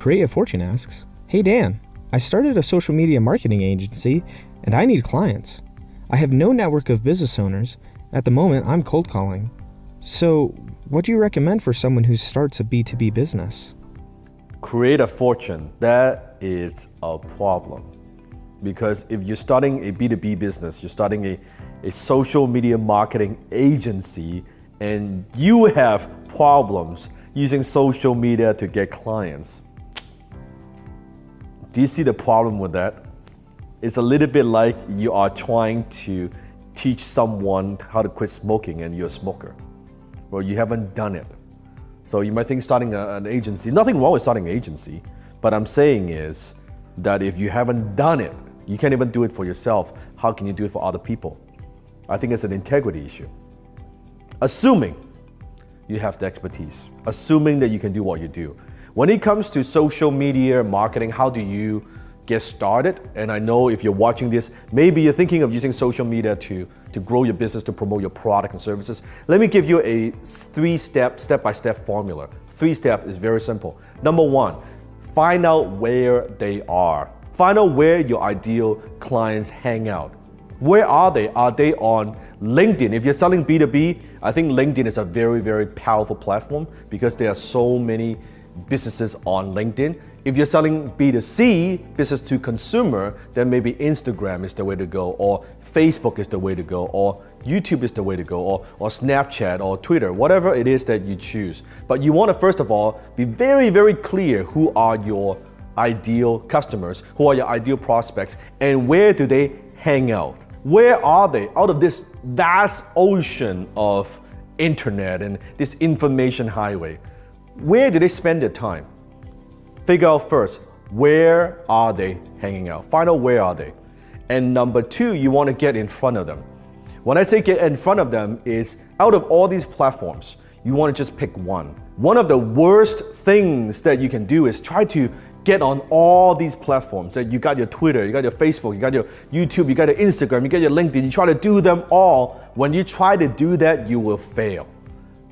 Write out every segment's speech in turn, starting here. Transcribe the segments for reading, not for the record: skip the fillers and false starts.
Create a Fortune asks, "Hey Dan, I started a social media marketing agency and I need clients. I have no network of business owners. At the moment, I'm cold calling. So, what do you recommend for someone who starts a B2B business?" Create a fortune, that is a problem. Because if you're starting a B2B business, you're starting a social media marketing agency, and you have problems using social media to get clients. Do you see the problem with that? It's a little bit like you are trying to teach someone how to quit smoking and you're a smoker. Well, you haven't done it. So you might think starting an agency, nothing wrong with starting an agency, but I'm saying is that if you haven't done it, you can't even do it for yourself, how can you do it for other people? I think it's an integrity issue. Assuming you have the expertise, assuming that you can do what you do. When it comes to social media marketing, how do you get started? And I know if you're watching this, maybe you're thinking of using social media to grow your business, to promote your product and services. Let me give you a step-by-step formula. 3-step is very simple. Number 1, find out where they are. Find out where your ideal clients hang out. Where are they? Are they on LinkedIn? If you're selling B2B, I think LinkedIn is a very, very powerful platform because there are so many businesses on LinkedIn. If you're selling B2C, business to consumer, then maybe Instagram is the way to go, or Facebook is the way to go, or YouTube is the way to go, or Snapchat, or Twitter, whatever it is that you choose. But you want to, first of all, be very, very clear who are your ideal customers, who are your ideal prospects, and where do they hang out? Where are they out of this vast ocean of internet and this information highway? Where do they spend their time? Figure out first, where are they hanging out? Find out where are they. And number 2, you want to get in front of them. When I say get in front of them, is out of all these platforms, you want to just pick one. One of the worst things that you can do is try to get on all these platforms. That you got your Twitter, you got your Facebook, you got your YouTube, you got your Instagram, you got your LinkedIn. You try to do them all. When you try to do that, you will fail.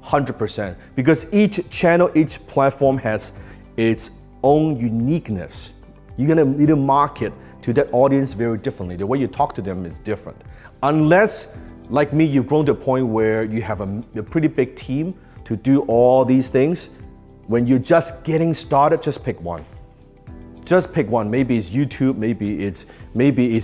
100%. Because each channel, each platform has its own uniqueness. You're gonna need to market to that audience very differently. The way you talk to them is different. Unless, like me, you've grown to a point where you have a pretty big team to do all these things. When you're just getting started, just pick one. Just pick one. Maybe it's YouTube, maybe it's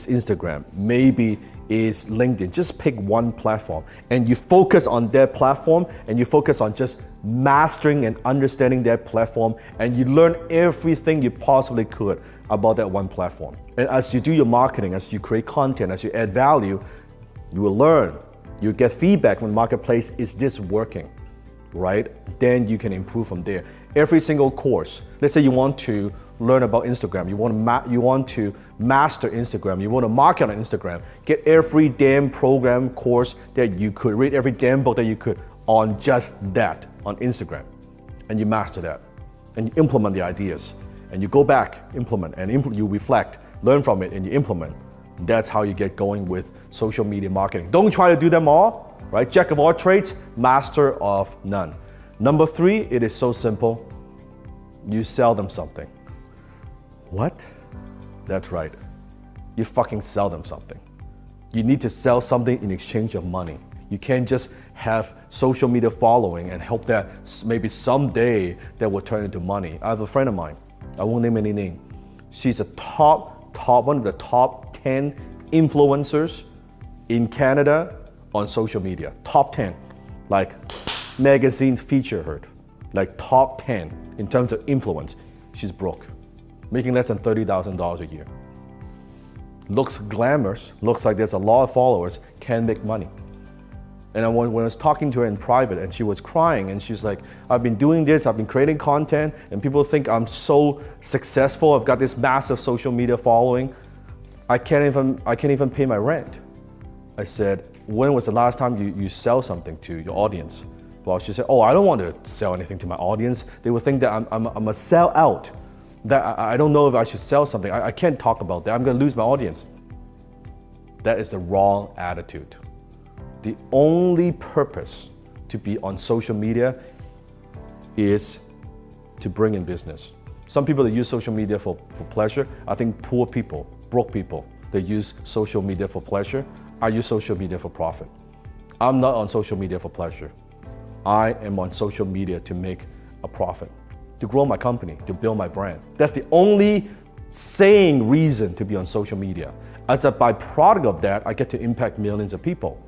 Instagram, maybe it's LinkedIn. Just pick one platform and you focus on that platform and you focus on just mastering and understanding that platform, and you learn everything you possibly could about that one platform. And as you do your marketing, as you create content, as you add value, you will learn. You get feedback from the marketplace. Is this working? Right? Then you can improve from there. Every single course, let's say you want to learn about Instagram, you want to master Instagram, you want to market on Instagram, get every damn program course that you could, read every damn book that you could on just that, on Instagram. And you master that. And you implement the ideas. And you go back, implement, and you reflect, learn from it, and you implement. That's how you get going with social media marketing. Don't try to do them all, right? Jack of all trades, master of none. Number 3, it is so simple. You sell them something. What? That's right. You fucking sell them something. You need to sell something in exchange of money. You can't just have social media following and hope that maybe someday that will turn into money. I have a friend of mine, I won't name any name. She's a one of the top 10 influencers in Canada on social media. Top 10, like magazine feature her, like top 10 in terms of influence. She's broke, making less than $30,000 a year. Looks glamorous, looks like there's a lot of followers, can make money. And when I was talking to her in private and she was crying and she's like, I've been doing this, I've been creating content and people think I'm so successful, I've got this massive social media following, I can't even pay my rent. I said, when was the last time you sell something to your audience? Well, she said, oh, I don't want to sell anything to my audience. They would think that I'm a sellout, that I don't know if I should sell something. I can't talk about that, I'm gonna lose my audience. That is the wrong attitude. The only purpose to be on social media is to bring in business. Some people that use social media for pleasure. I think poor people, broke people, they use social media for pleasure. I use social media for profit. I'm not on social media for pleasure. I am on social media to make a profit, to grow my company, to build my brand. That's the only sane reason to be on social media. As a byproduct of that, I get to impact millions of people.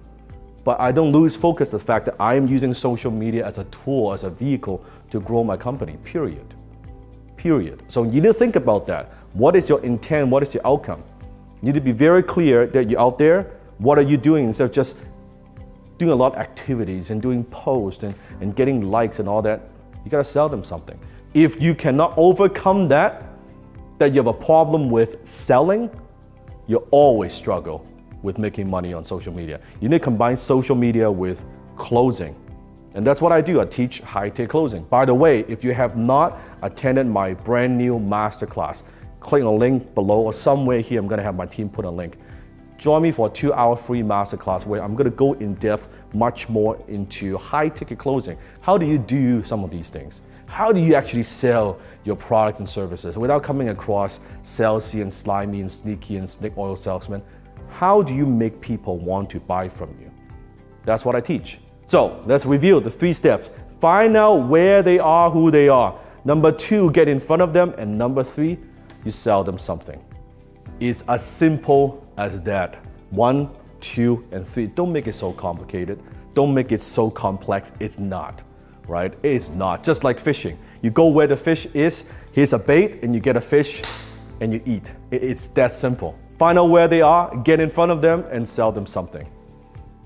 But I don't lose focus on the fact that I am using social media as a tool, as a vehicle to grow my company, period. So you need to think about that. What is your intent? What is your outcome? You need to be very clear that you're out there. What are you doing instead of just doing a lot of activities and doing posts and getting likes and all that? You gotta sell them something. If you cannot overcome that you have a problem with selling, you always struggle with making money on social media. You need to combine social media with closing. And that's what I do. I teach high-ticket closing. By the way, if you have not attended my brand new masterclass, click on the link below or somewhere here. I'm gonna have my team put a link. Join me for a 2-hour free masterclass where I'm gonna go in depth much more into high-ticket closing. How do you do some of these things? How do you actually sell your products and services without coming across salesy and slimy and sneaky and snake oil salesman? How do you make people want to buy from you? That's what I teach. So let's review the 3 steps. Find out where they are, who they are. Number 2, get in front of them. And number 3, you sell them something. It's as simple as that. 1, 2, and 3. Don't make it so complicated. Don't make it so complex. It's not, right? It's not. Just like fishing. You go where the fish is, here's a bait, and you get a fish, and you eat. It's that simple. Find out where they are, get in front of them, and sell them something.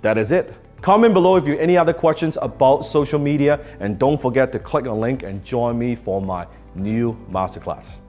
That is it. Comment below if you have any other questions about social media, and don't forget to click on the link and join me for my new masterclass.